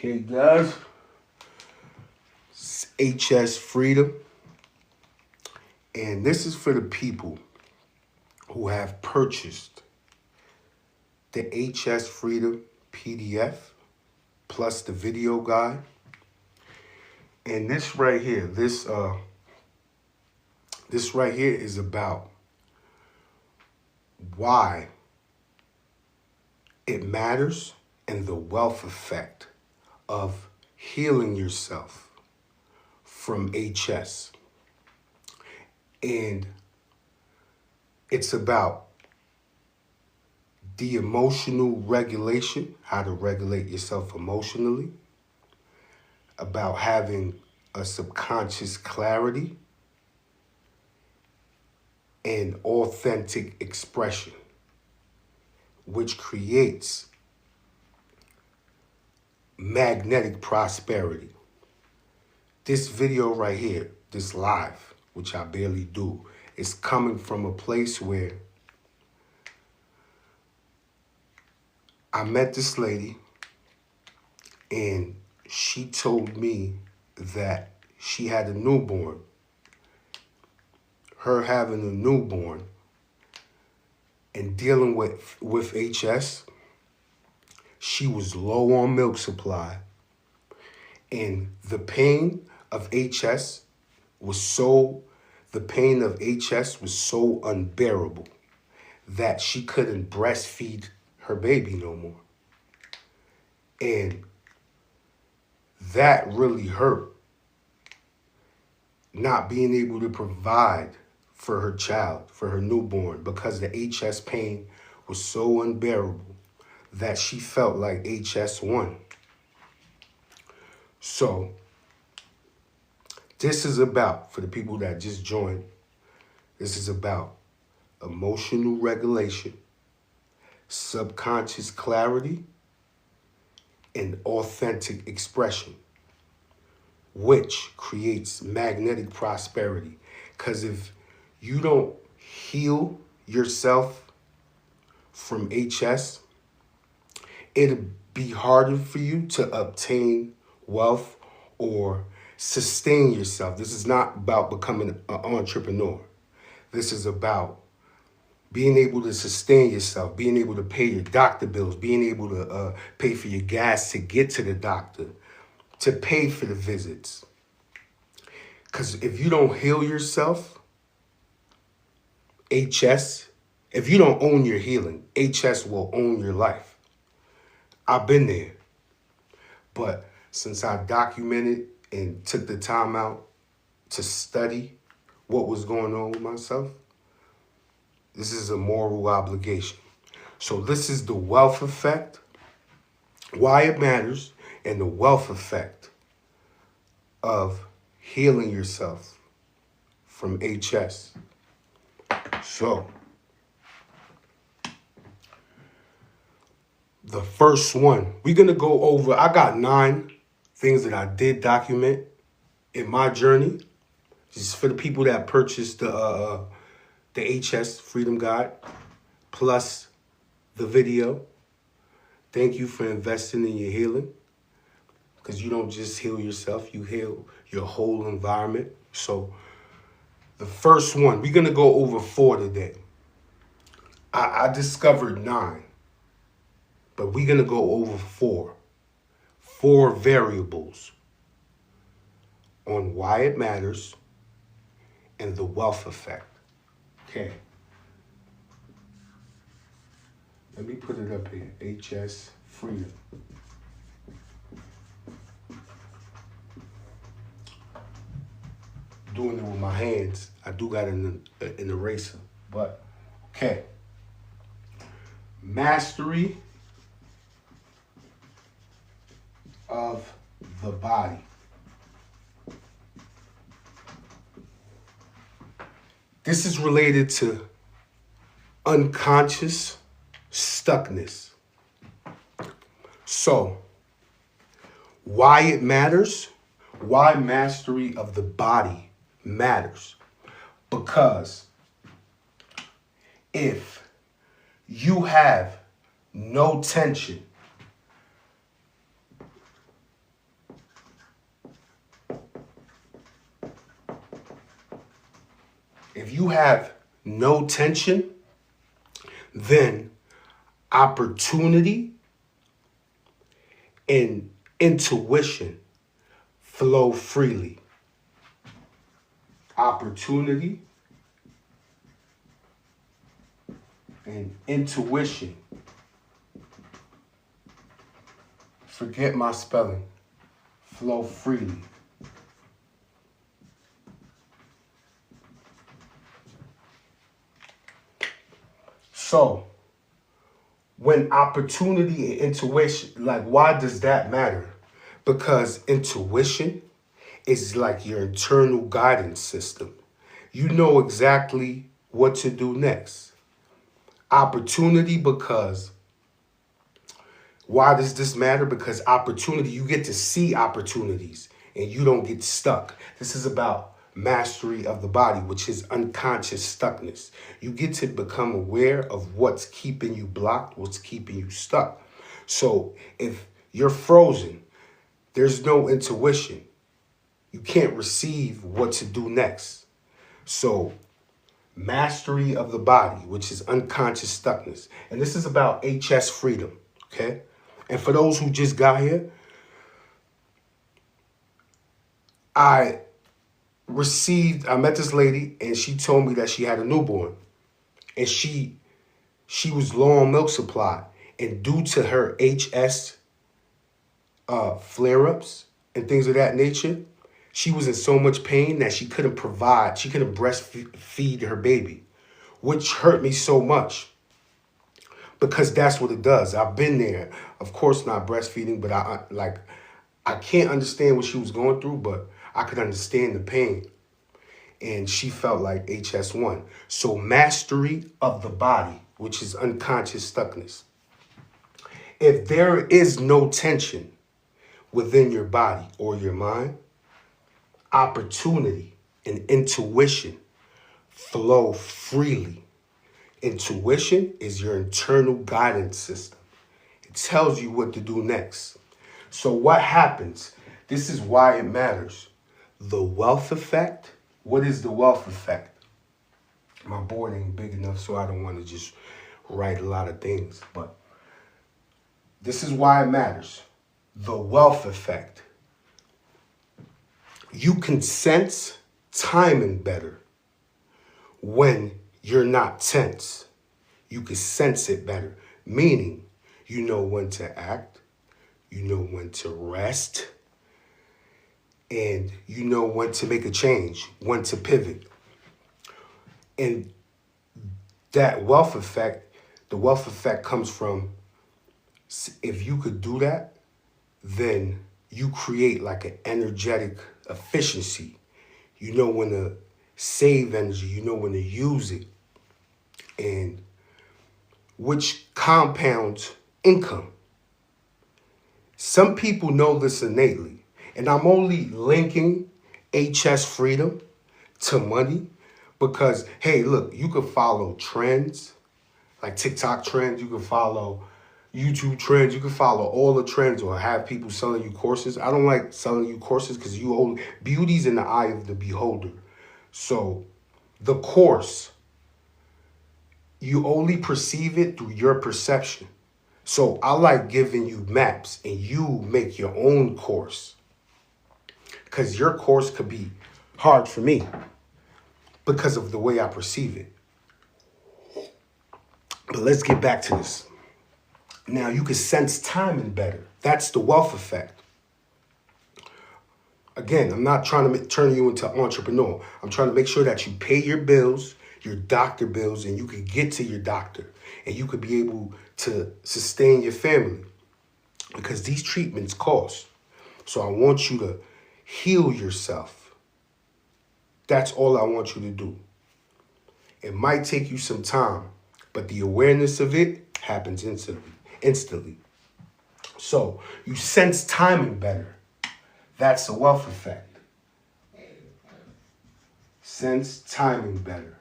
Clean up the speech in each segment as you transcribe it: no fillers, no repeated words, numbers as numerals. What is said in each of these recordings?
Okay, guys. It's HS Freedom. And this is for the people who have purchased the HS Freedom PDF plus the video guide. And this right here, this right here is about why it matters and the wealth effect of healing yourself from HS. And it's about the emotional regulation, how to regulate yourself emotionally, about having a subconscious clarity and authentic expression, which creates magnetic prosperity. This video right here, this live, which I barely do, is coming from a place where I met this lady and she told me that she had a newborn. Her having a newborn and dealing with HS, she was low on milk supply. And the pain of HS was so unbearable that she couldn't breastfeed her baby no more. And that really hurt, not being able to provide for her child, for her newborn, because the HS pain was so unbearable that she felt like HS won. So this is about, for the people that just joined, this is about emotional regulation, subconscious clarity, and authentic expression, which creates magnetic prosperity. Because if you don't heal yourself from HS, it'll be harder for you to obtain wealth or sustain yourself. This is not about becoming an entrepreneur. This is about being able to sustain yourself, being able to pay your doctor bills, being able to pay for your gas to get to the doctor, to pay for the visits. Because if you don't heal yourself, HS, if you don't own your healing, HS will own your life. I've been there. But since I documented and took the time out to study what was going on with myself, this is a moral obligation. So this is the wealth effect, why it matters, and the wealth effect of healing yourself from HS. So the first one, we're going to go over, I got 9 things that I did document in my journey. This is for the people that purchased the HS Freedom Guide plus the video. Thank you for investing in your healing, because you don't just heal yourself, you heal your whole environment. So the first one, we're going to go over 4 today. I discovered 9, but we're going to go over 4 variables on why it matters and the wealth effect. Okay. Let me put it up here. HS Freedom. Doing it with my hands. I do got an eraser. But, okay. Mastery of the body. This is related to unconscious stuckness. So, why it matters? Why mastery of the body matters? Because if you have no tension If you have no tension, then opportunity and intuition flow freely. Opportunity and intuition. Forget my spelling. Flow freely. So, when opportunity and intuition, like, why does that matter? Because intuition is like your internal guidance system. You know exactly what to do next. Opportunity, because why does this matter? Because opportunity, you get to see opportunities and you don't get stuck. This is about mastery of the body, which is unconscious stuckness. You get to become aware of what's keeping you blocked, what's keeping you stuck. So if you're frozen, there's no intuition. You can't receive what to do next. So mastery of the body, which is unconscious stuckness. And this is about HS freedom, okay? And for those who just got here, I met this lady and she told me that she had a newborn. And she was low on milk supply. And due to her HS flare-ups and things of that nature, she was in so much pain that she couldn't breastfeed her baby, which hurt me so much. Because that's what it does. I've been there. Of course not breastfeeding, but I can't understand what she was going through, but I could understand the pain. And she felt like HS1. So mastery of the body, which is unconscious stuckness. If there is no tension within your body or your mind, opportunity and intuition flow freely. Intuition is your internal guidance system. It tells you what to do next. So what happens? This is why it matters. The wealth effect. What is the wealth effect? My board ain't big enough, so I don't want to just write a lot of things. But this is why it matters. The wealth effect. You can sense timing better when you're not tense. You can sense it better, meaning you know when to act, you know when to rest, and you know when to make a change, when to pivot. And that wealth effect, the wealth effect comes from, if you could do that, then you create like an energetic efficiency. You know when to save energy, you know when to use it, and which compounds income. Some people know this innately, and I'm only linking HS freedom to money because, hey, look, you can follow trends, like TikTok trends, you can follow YouTube trends, you can follow all the trends or have people selling you courses. I don't like selling you courses because beauty's in the eye of the beholder. So the course, you only perceive it through your perception. So I like giving you maps and you make your own course. Because your course could be hard for me because of the way I perceive it. But let's get back to this. Now you can sense timing better. That's the wealth effect. Again, I'm not trying to turn you into an entrepreneur. I'm trying to make sure that you pay your bills, your doctor bills, and you can get to your doctor. And you could be able to sustain your family. Because these treatments cost. So I want you to heal yourself. That's all I want you to do. It might take you some time, but the awareness of it happens instantly. So you sense timing better. That's the wealth effect. Sense timing better.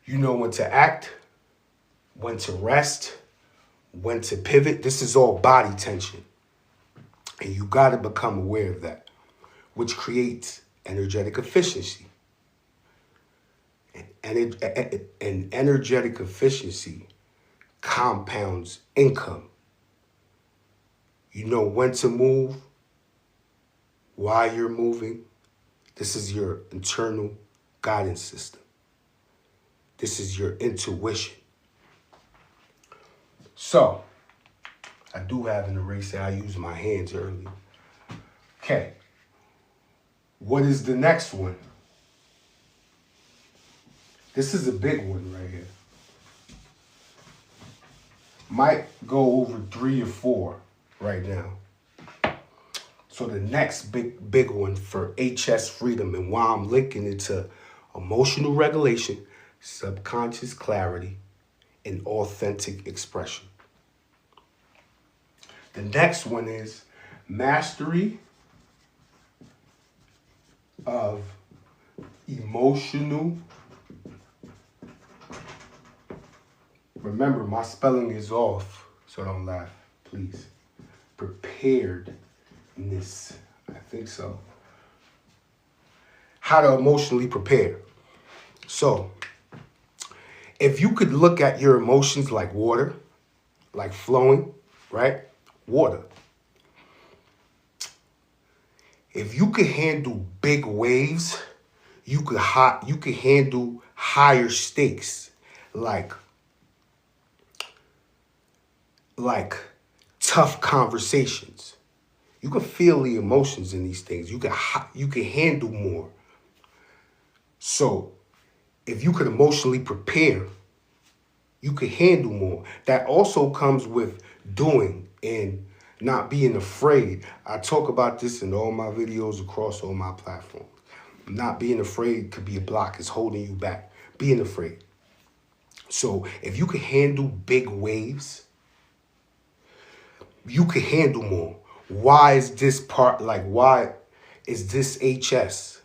You know when to act, when to rest, when to pivot. This is all body tension. And you got to become aware of that. which creates energetic efficiency. And energetic efficiency compounds income. You know when to move, why you're moving. This is your internal guidance system. This is your intuition. So, I do have an eraser. I used my hands earlier. Okay. What is the next one? This is a big one right here. Might go over 3 or 4 right now. So the next big one for HS freedom, and why I'm linking it to emotional regulation, subconscious clarity, and authentic expression. The next one is mastery of emotional. Remember, my spelling is off, so don't laugh, please. Preparedness, I think so. How to emotionally prepare. So, if you could look at your emotions like water, like flowing, right? Water. If you could handle big waves, you could handle higher stakes, like tough conversations. You can feel the emotions in these things. You can handle more. So, if you could emotionally prepare, you could handle more. That also comes with doing and not being afraid. I talk about this in all my videos across all my platforms. Not being afraid could be a block. It's holding you back. Being afraid. So if you can handle big waves, you can handle more. Why is this part, why is this HS?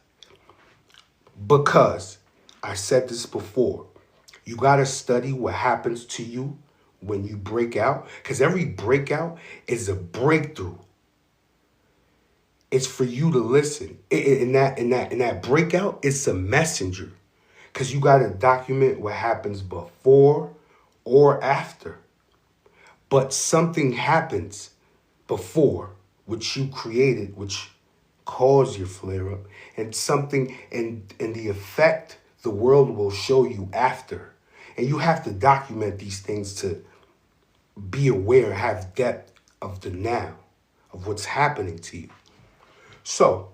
Because I said this before. You got to study what happens to you when you break out, because every breakout is a breakthrough. It's for you to listen. In that breakout, it's a messenger, because you got to document what happens before or after. But something happens before, which you created, which caused your flare up, and something and the effect the world will show you after. And you have to document these things to be aware, have depth of the now, of what's happening to you. So,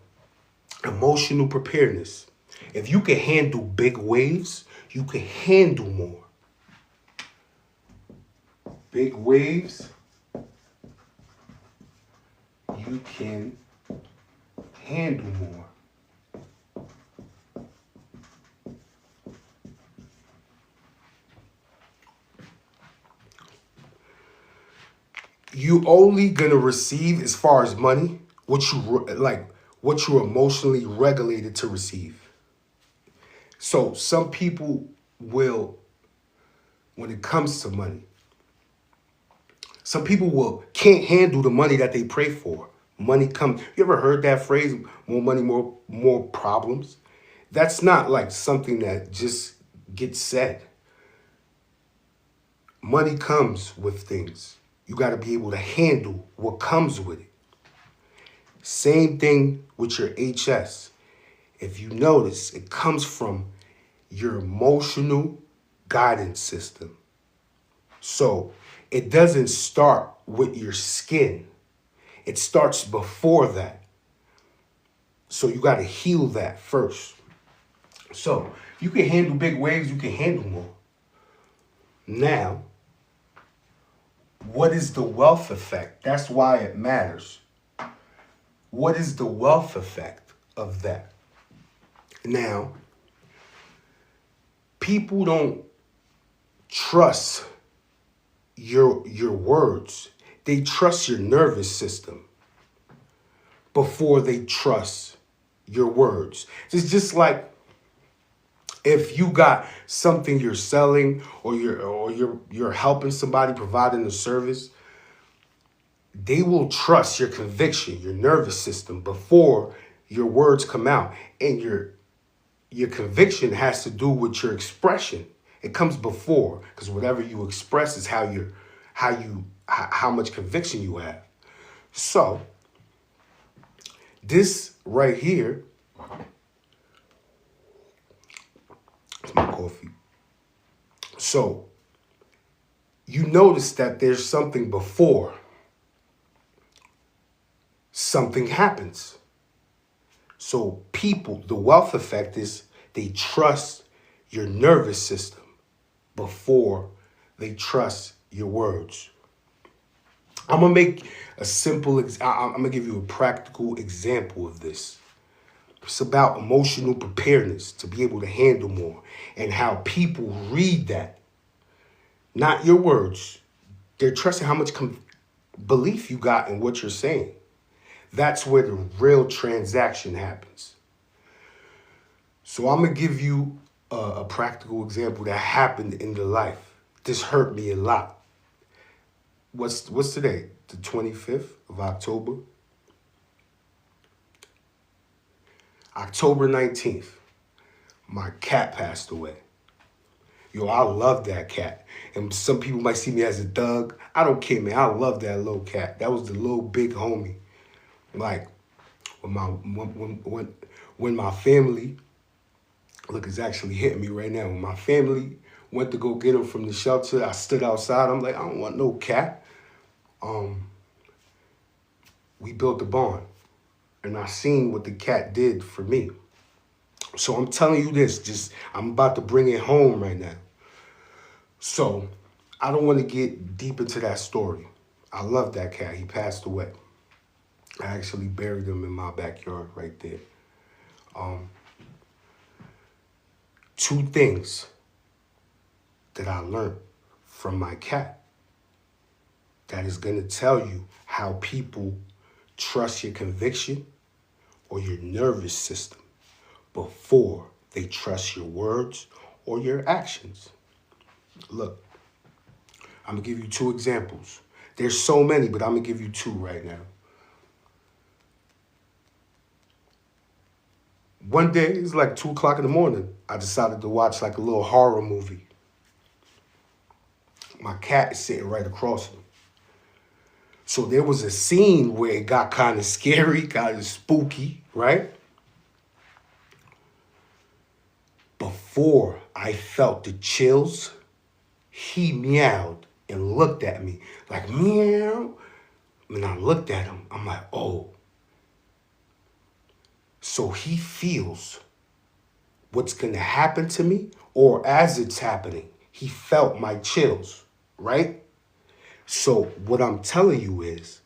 emotional preparedness. If you can handle big waves, you can handle more. Big waves, you can handle more. You only gonna receive, as far as money, what you're emotionally regulated to receive. So some people will, when it comes to money, some people can't handle the money that they pray for. Money comes. You ever heard that phrase? More money, more problems. That's not like something that just gets said. Money comes with things. You got to be able to handle what comes with it. Same thing with your HS. If you notice, it comes from your emotional guidance system. So it doesn't start with your skin. It starts before that. So you got to heal that first. So if you can handle big waves, you can handle more. Now, what is the wealth effect? That's why it matters. What is the wealth effect of that? Now, people don't trust your words. They trust your nervous system before they trust your words. It's just like if you got something you're selling, or you're helping somebody, providing a service, they will trust your conviction, your nervous system, before your words come out, and your conviction has to do with your expression. It comes before, because whatever you express is how much conviction you have. So this right here is my coffee. So you notice that there's something before something happens. So people, the wealth effect is they trust your nervous system before they trust your words. I'm gonna make a simple. I'm gonna give you a practical example of this. It's about emotional preparedness to be able to handle more, and how people read that, not your words. They're trusting how much belief you got in what you're saying. That's where the real transaction happens. So I'm gonna give you a practical example that happened in the life. This hurt me a lot. What's today? The 25th of October. October 19th, my cat passed away. Yo, I love that cat. And some people might see me as a thug. I don't care, man. I love that little cat. That was the little big homie. Like, when my family, look, it's actually hitting me right now. When my family went to go get him from the shelter, I stood outside. I'm like, I don't want no cat. We built a barn, and I seen what the cat did for me. So I'm telling you this, I'm about to bring it home right now. So I don't want to get deep into that story. I love that cat. He passed away. I actually buried him in my backyard right there. Two things that I learned from my cat that is going to tell you how people trust your conviction or your nervous system before they trust your words or your actions. Look, I'm going to give you two examples. There's so many, but I'm going to give you two right now. One day, it's like 2 o'clock in the morning, I decided to watch like a little horror movie. My cat is sitting right across me. So there was a scene where it got kind of scary, kind of spooky, right? Before I felt the chills, he meowed and looked at me like, meow. And I looked at him. I'm like, oh. So he feels what's going to happen to me, or as it's happening, he felt my chills, right? So what I'm telling you is,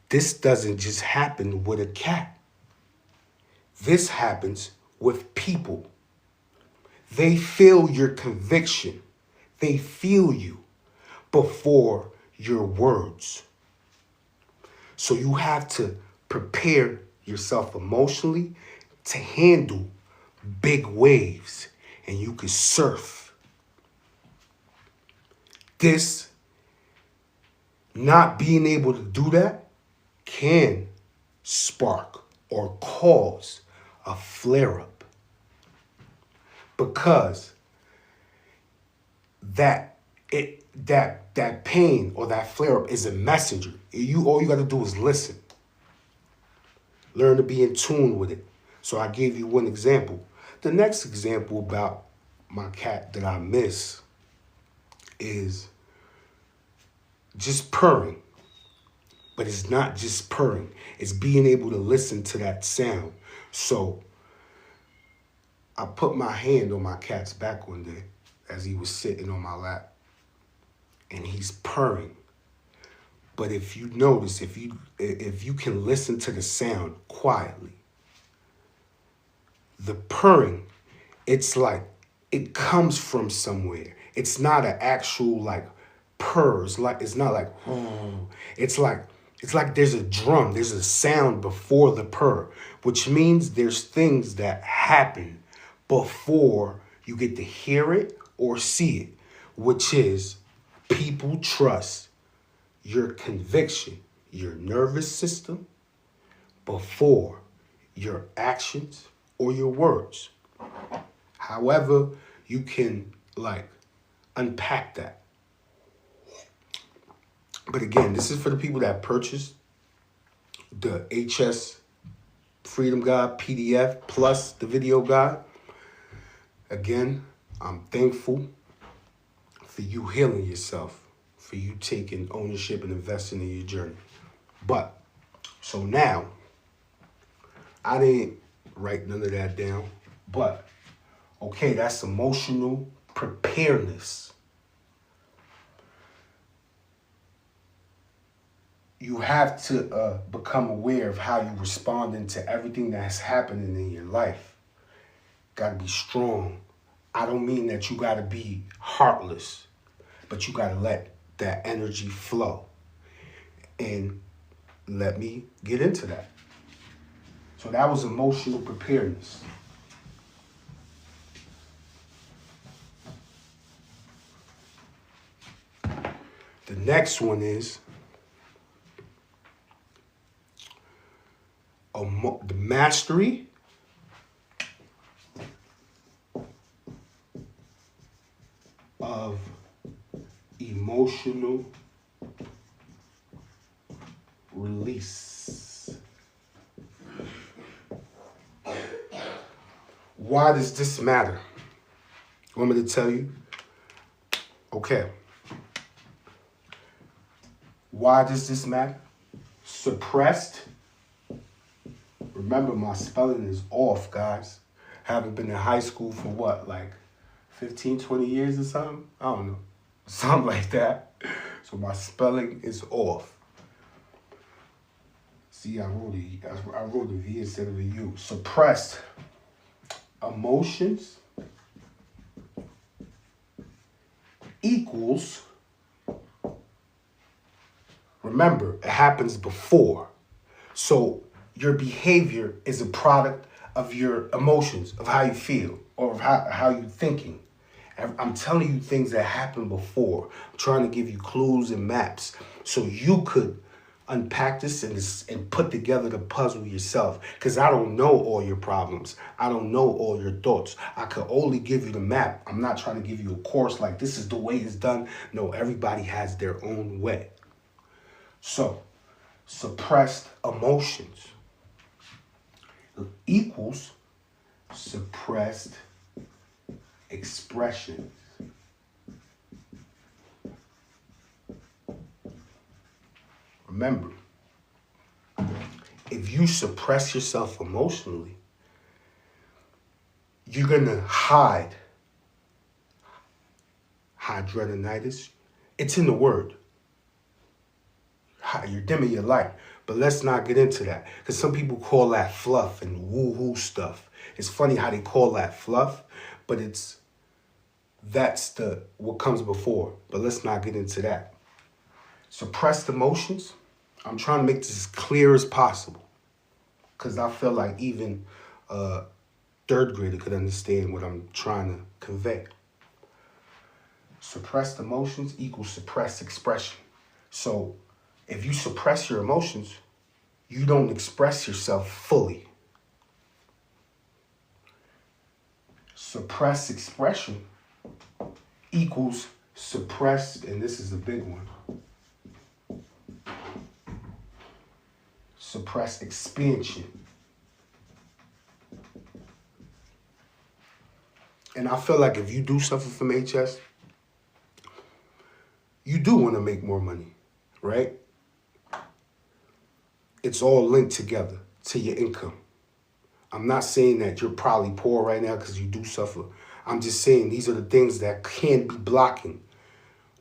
this doesn't just happen with a cat. This happens with people. They feel your conviction. They feel you before your words. So you have to prepare yourself emotionally to handle big waves, and you can surf. This, not being able to do that, can spark or cause a flare-up, because that pain or that flare-up is a messenger. All you got to do is listen. Learn to be in tune with it. So I gave you one example. The next example about my cat that I miss is just purring. But it's not just purring. It's being able to listen to that sound. So I put my hand on my cat's back one day as he was sitting on my lap, and he's purring. But if you notice, if you can listen to the sound quietly, the purring, it's like it comes from somewhere. It's not an actual like purr. It's not like oh. It's like there's a drum. There's a sound before the purr, which means there's things that happen before you get to hear it or see it, which is people trust your conviction, your nervous system, before your actions, or your words. However, you can like unpack that. But again, this is for the people that purchased the HS Freedom Guide PDF plus the video guide. Again, I'm thankful for you healing yourself, for you taking ownership and investing in your journey. But, so now, I didn't write none of that down, but, okay, that's emotional preparedness. You have to become aware of how you're responding to everything that's happening in your life. Got to be strong. I don't mean that you got to be heartless, but you got to let that energy flow. And let me get into that. So that was emotional preparedness. The next one is the mastery of emotional release. Why does this matter? You want me to tell you? Okay. Why does this matter? Suppressed. Remember, my spelling is off, guys. Haven't been in high school for what, like 15, 20 years or something? I don't know. Something like that. So my spelling is off. See, I wrote a V instead of a U. Suppressed emotions equals, remember, it happens before. So your behavior is a product of your emotions, of how you feel, or of how you're thinking. I'm telling you things that happened before. I'm trying to give you clues and maps so you could unpack this and put together the puzzle yourself. Because I don't know all your problems. I don't know all your thoughts. I could only give you the map. I'm not trying to give you a course like this is the way it's done. No, everybody has their own way. So, suppressed emotions equals suppressed expressions. Remember, if you suppress yourself emotionally, you're going to hide hidradenitis. It's in the word. You're dimming your light. But let's not get into that. Because some people call that fluff and woo-hoo stuff. It's funny how they call that fluff, but that's what comes before. But let's not get into that. Suppressed emotions, I'm trying to make this as clear as possible. Because I feel like even a third grader could understand what I'm trying to convey. Suppressed emotions equals suppressed expression. So if you suppress your emotions, you don't express yourself fully. Suppressed expression equals suppressed, and this is a big one, suppressed expansion. And I feel like if you do suffer from HS, you do want to make more money, right? It's all linked together to your income. I'm not saying that you're probably poor right now because you do suffer. I'm just saying these are the things that can be blocking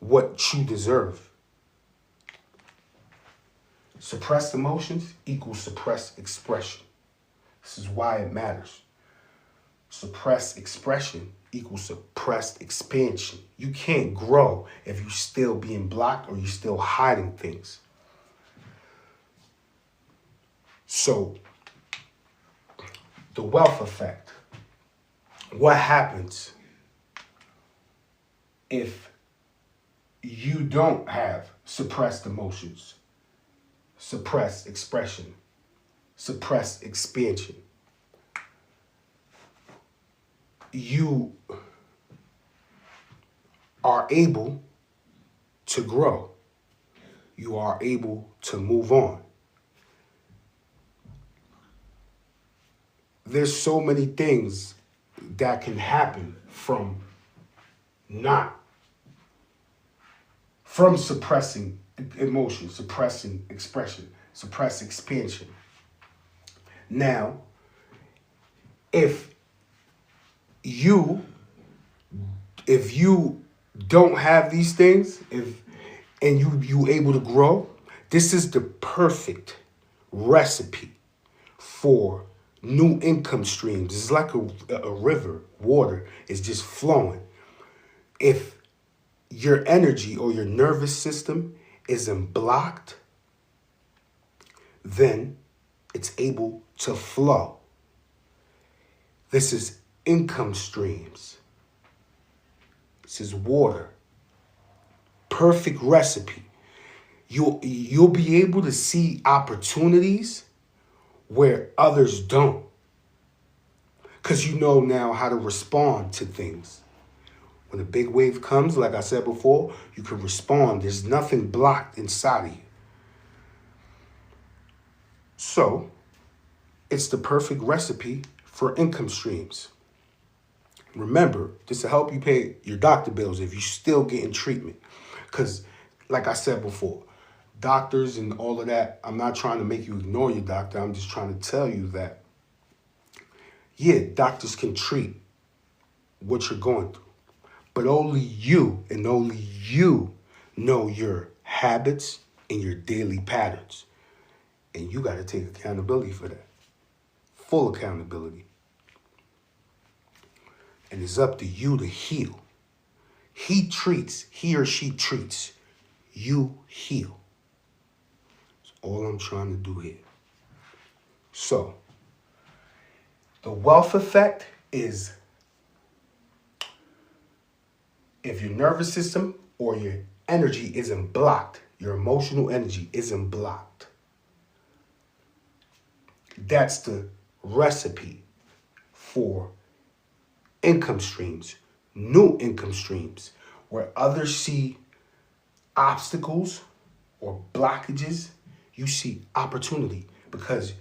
what you deserve. Suppressed emotions equals suppressed expression. This is why it matters. Suppressed expression equals suppressed expansion. You can't grow if you're still being blocked or you're still hiding things. So, the wealth effect. What happens if you don't have suppressed emotions, suppressed expression? suppress expansion. You are able to grow. You are able to move on. There's so many things that can happen from suppressing emotion, suppressing expression, suppress expansion. Now, if you don't have these things, and you able to grow, this is the perfect recipe for new income streams. It's like a river. Water is just flowing. If your energy or your nervous system isn't blocked, then it's able to flow. This is income streams. This is water. Perfect recipe. You'll be able to see opportunities where others don't. Because you know now how to respond to things. When a big wave comes, like I said before, you can respond. There's nothing blocked inside of you. So, it's the perfect recipe for income streams. Remember, this will help you pay your doctor bills if you're still getting treatment. Because, like I said before, doctors and all of that, I'm not trying to make you ignore your doctor. I'm just trying to tell you that, yeah, doctors can treat what you're going through. But only you and only you know your habits and your daily patterns. And you got to take accountability for that. Full accountability. And it's up to you to heal. He or she treats. You heal. That's all I'm trying to do here. So, the wealth effect is if your nervous system or your energy isn't blocked, your emotional energy isn't blocked. That's the recipe for income streams, new income streams, where others see obstacles or blockages, you see opportunity because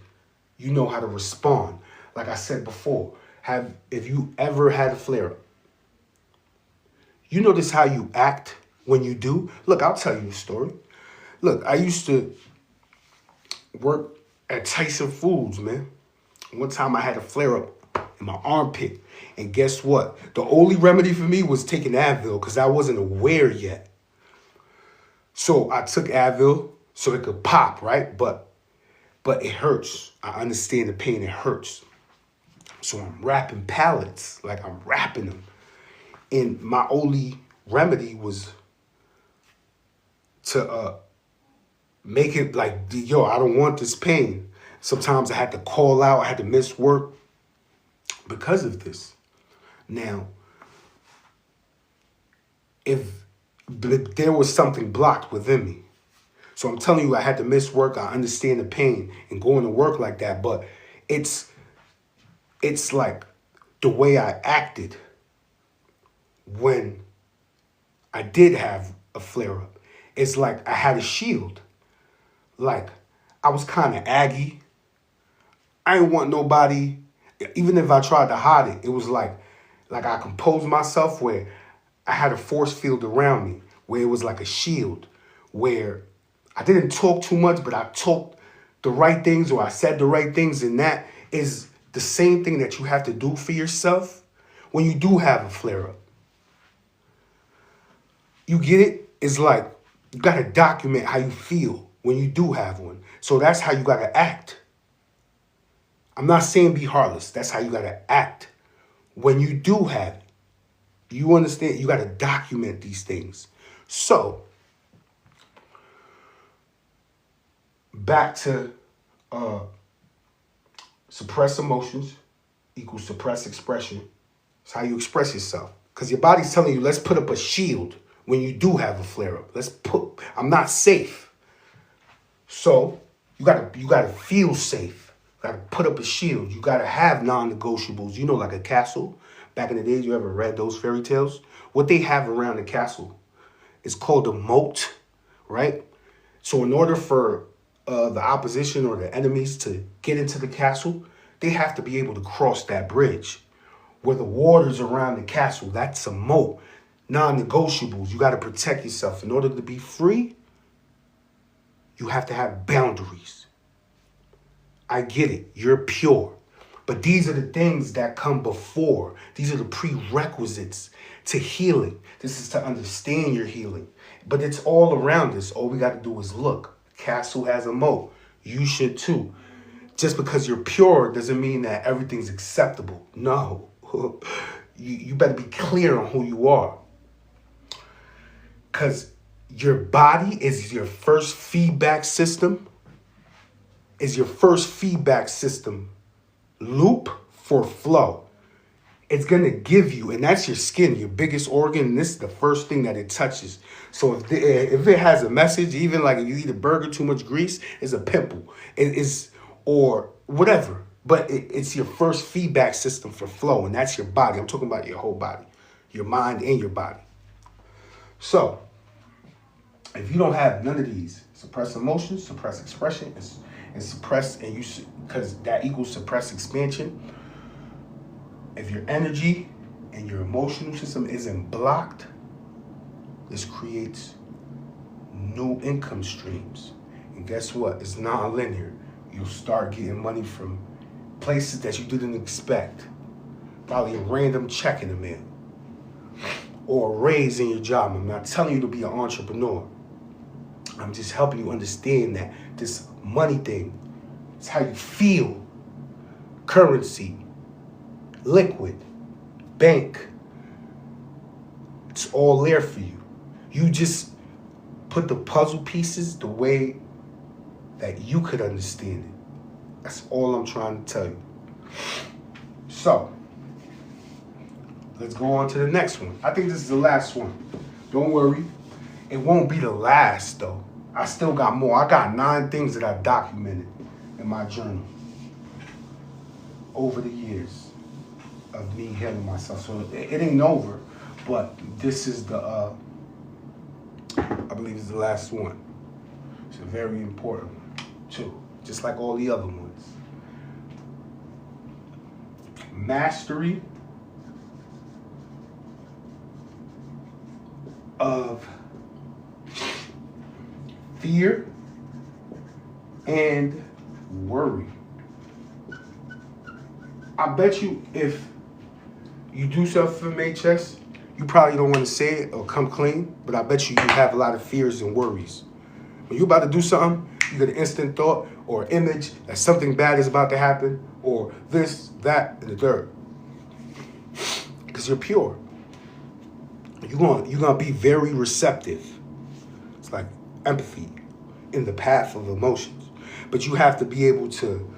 you know how to respond. Like I said before, if you ever had a flare-up, you notice how you act when you do? Look, I'll tell you a story. Look, I used to work at Tyson Foods, man. One time I had a flare-up in my armpit. And guess what? The only remedy for me was taking Advil because I wasn't aware yet. So I took Advil so it could pop, right? But it hurts. I understand the pain. It hurts. So I'm wrapping pallets, like I'm wrapping them. And my only remedy was to make it like, yo, I don't want this pain. Sometimes I had to call out. I had to miss work because of this. Now, if there was something blocked within me. So I'm telling you, I had to miss work. I understand the pain and going to work like that. But it's like the way I acted when I did have a flare-up. It's like I had a shield. Like, I was kind of aggy. I didn't want nobody, even if I tried to hide it, it was like I composed myself where I had a force field around me, where it was like a shield, where I didn't talk too much, but I talked the right things or I said the right things. And that is the same thing that you have to do for yourself when you do have a flare-up. You get it? It's like you got to document how you feel when you do have one. So that's how you got to act. I'm not saying be heartless. That's how you got to act when you do have it. You understand? You got to document these things. So, back to suppress emotions equals suppress expression. It's how you express yourself. Because your body's telling you, let's put up a shield when you do have a flare-up. I'm not safe. So, you gotta feel safe. Got to put up a shield. You got to have non-negotiables. You know, like a castle. Back in the days, you ever read those fairy tales? What they have around the castle is called a moat, right? So in order for the opposition or the enemies to get into the castle, they have to be able to cross that bridge. Where the waters around the castle, that's a moat. Non-negotiables. You got to protect yourself. In order to be free, you have to have boundaries. I get it. You're pure. But these are the things that come before. These are the prerequisites to healing. This is to understand your healing. But it's all around us. All we got to do is look. Castle has a moat. You should too. Just because you're pure doesn't mean that everything's acceptable. No. You better be clear on who you are. Because your body is your first feedback system. Is your first feedback system loop for flow. It's going to give you, and that's your skin, your biggest organ, and this is the first thing that it touches. So if it has a message, even like if you eat a burger, too much grease, it's a pimple. It is, or whatever. But it's your first feedback system for flow, and that's your body. I'm talking about your whole body, your mind and your body. So if you don't have none of these, suppress emotions, suppress expression, and suppress, and you, because that equals suppress expansion. If your energy and your emotional system isn't blocked, this creates new income streams. And guess what? It's non-linear. You'll start getting money from places that you didn't expect. Probably a random check in the mail. Or a raise in your job. I'm not telling you to be an entrepreneur. I'm just helping you understand that this money thing is how you feel. Currency, liquid, bank. It's all there for you. You just put the puzzle pieces the way that you could understand it. That's all I'm trying to tell you. So, let's go on to the next one. I think this is the last one. Don't worry. It won't be the last, though. I still got more. I got 9 things that I've documented in my journal over the years of me healing myself. So it ain't over, but this is the, I believe it's the last one. It's a very important one, too. Just like all the other ones. Mastery of fear and worry. I bet you if you do self-MHS, you probably don't want to say it or come clean, but I bet you have a lot of fears and worries. When you're about to do something, you get an instant thought or image that something bad is about to happen, or this, that, and the third. Because you're pure. You're gonna be very receptive. It's like empathy in the path of emotions. But you have to be able to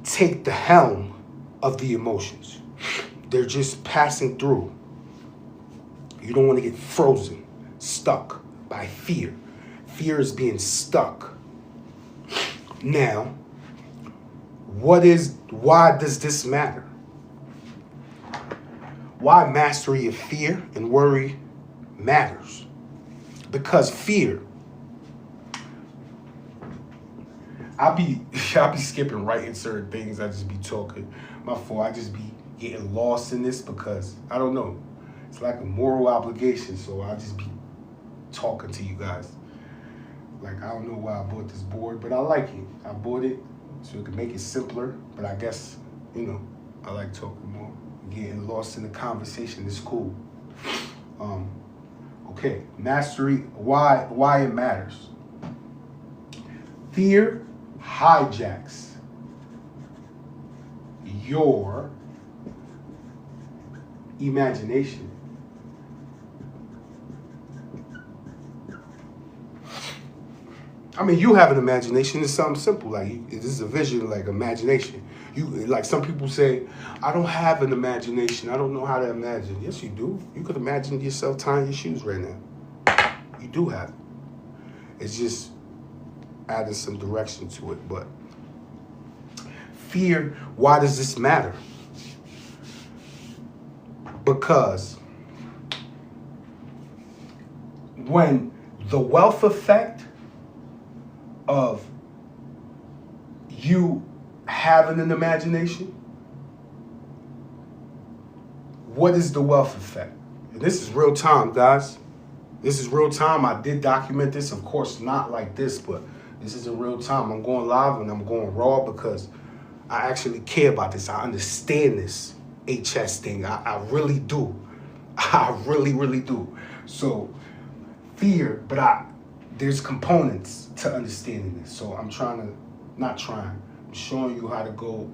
take the helm of the emotions. They're just passing through. You don't want to get frozen, stuck by fear. Fear is being stuck. Now, why does this matter? Why mastery of fear and worry matters? Because fear, I'll be skipping right in certain things. I just be talking. My fault. I just be getting lost in this because I don't know. It's like a moral obligation, so I'll just be talking to you guys. Like, I don't know why I bought this board, but I like it. I bought it so it could make it simpler, but I guess, I like talking more. Getting lost in the conversation is cool. Okay, mastery, why it matters. Fear hijacks your imagination. I mean, you have an imagination. It's something simple. Like, this is a vision, like imagination. Like some people say, I don't have an imagination. I don't know how to imagine. Yes, you do. You could imagine yourself tying your shoes right now. You do have it. It's just adding some direction to it. But fear, why does this matter? Because when the wealth effect of you having an imagination, what is the wealth effect? And this is real time, guys. This is real time. I did document this, of course, not like this, but this is in real time. I'm going live and I'm going raw because I actually care about this. I understand this HS thing. I really do. I really, really do. So fear, but there's components to understanding this. So I'm I'm showing you how to go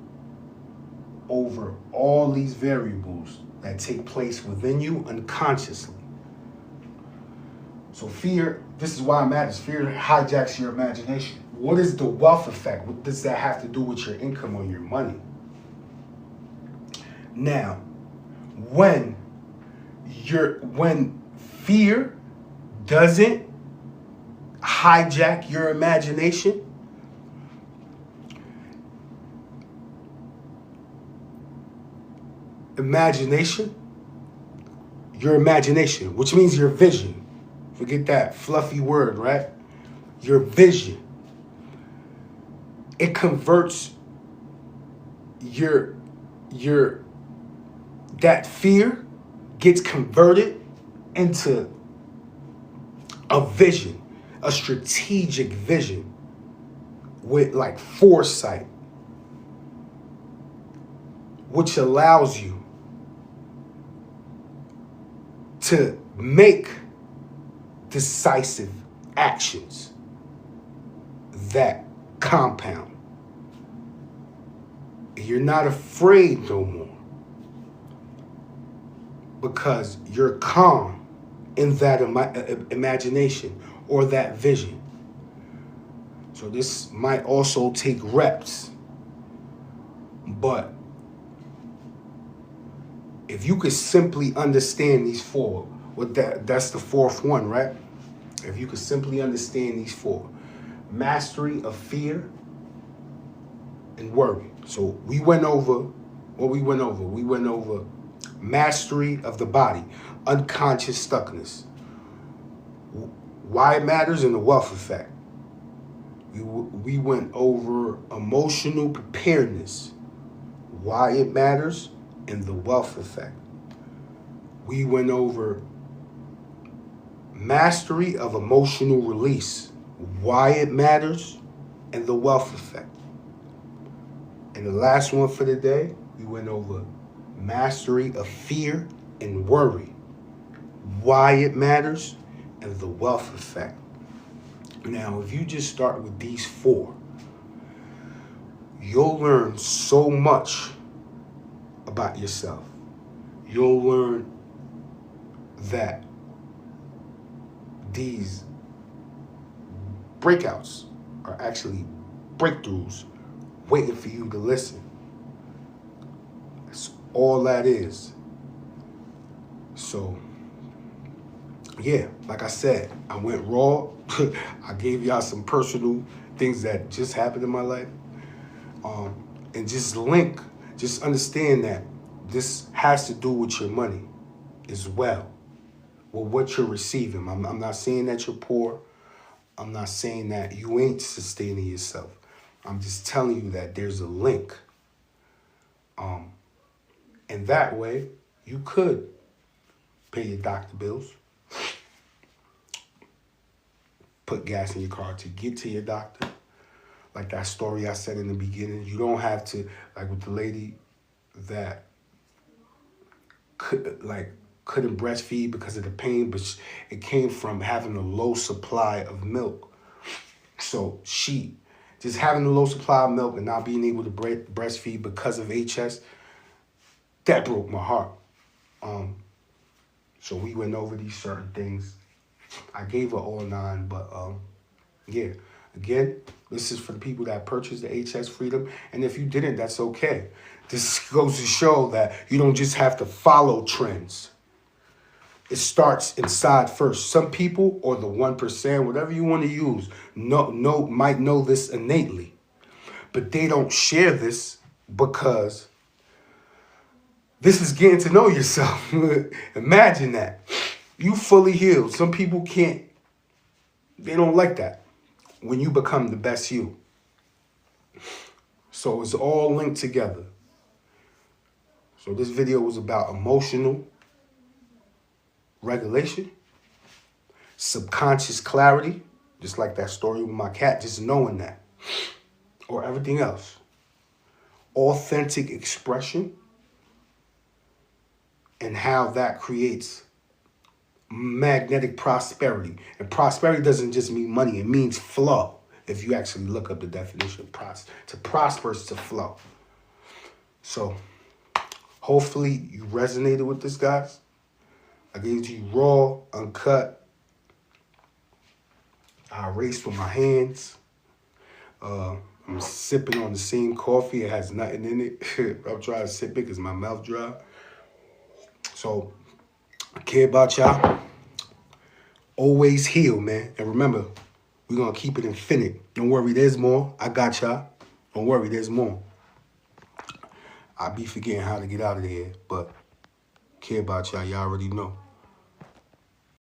over all these variables that take place within you unconsciously. So fear, this is why it matters. Fear hijacks your imagination. What is the wealth effect? What does that have to do with your income or your money? Now, when fear doesn't hijack your imagination, your imagination, which means your vision. Forget that fluffy word, right? Your vision. It converts that fear gets converted into a vision, a strategic vision with like foresight, which allows you to make decisive actions that compound. You're not afraid no more because you're calm in that imagination or that vision. So this might also take reps, but if you could simply understand these four, that's the fourth one, right? If you could simply understand these four: mastery of fear and worry. So we went over mastery of the body, unconscious stuckness, why it matters, and the wealth effect. We went over emotional preparedness, why it matters, and the wealth effect. We went over mastery of emotional release, why it matters, and the wealth effect. And the last one for the day, we went over mastery of fear and worry, why it matters, and the wealth effect. Now, if you just start with these four, you'll learn so much about yourself. You'll learn that these breakouts are actually breakthroughs waiting for you to listen. That's all that is. So, yeah, like I said, I went raw. I gave y'all some personal things that just happened in my life. And just understand that this has to do with your money as well. Well, what you're receiving. I'm not saying that you're poor. I'm not saying that you ain't sustaining yourself. I'm just telling you that there's a link. And that way, you could pay your doctor bills, put gas in your car to get to your doctor. Like that story I said in the beginning, you don't have to, like with the lady that couldn't breastfeed because of the pain, but it came from having a low supply of milk. So she, just having a low supply of milk and not being able to breastfeed because of HS, that broke my heart. So we went over these certain things. I gave her all 9, but yeah. Again, this is for the people that purchased the HS Freedom. And if you didn't, that's okay. This goes to show that you don't just have to follow trends. It starts inside first. Some people, or the 1%, whatever you want to use, might know this innately. But they don't share this because this is getting to know yourself. Imagine that. You fully healed. Some people can't, they don't like that when you become the best you. So it's all linked together. So this video was about emotional regulation, subconscious clarity, just like that story with my cat, just knowing that, or everything else. Authentic expression, and how that creates magnetic prosperity. And prosperity doesn't just mean money, it means flow. If you actually look up the definition of to prosper is to flow. So hopefully you resonated with this, guys. I gave it to you raw, uncut. I erased with my hands. I'm sipping on the same coffee. It has nothing in it. I'm trying to sip it because my mouth dry. So I care about y'all. Always heal, man. And remember, we're going to keep it infinite. Don't worry, there's more. I got y'all. Don't worry, there's more. I be forgetting how to get out of here, but care about y'all. Y'all already know.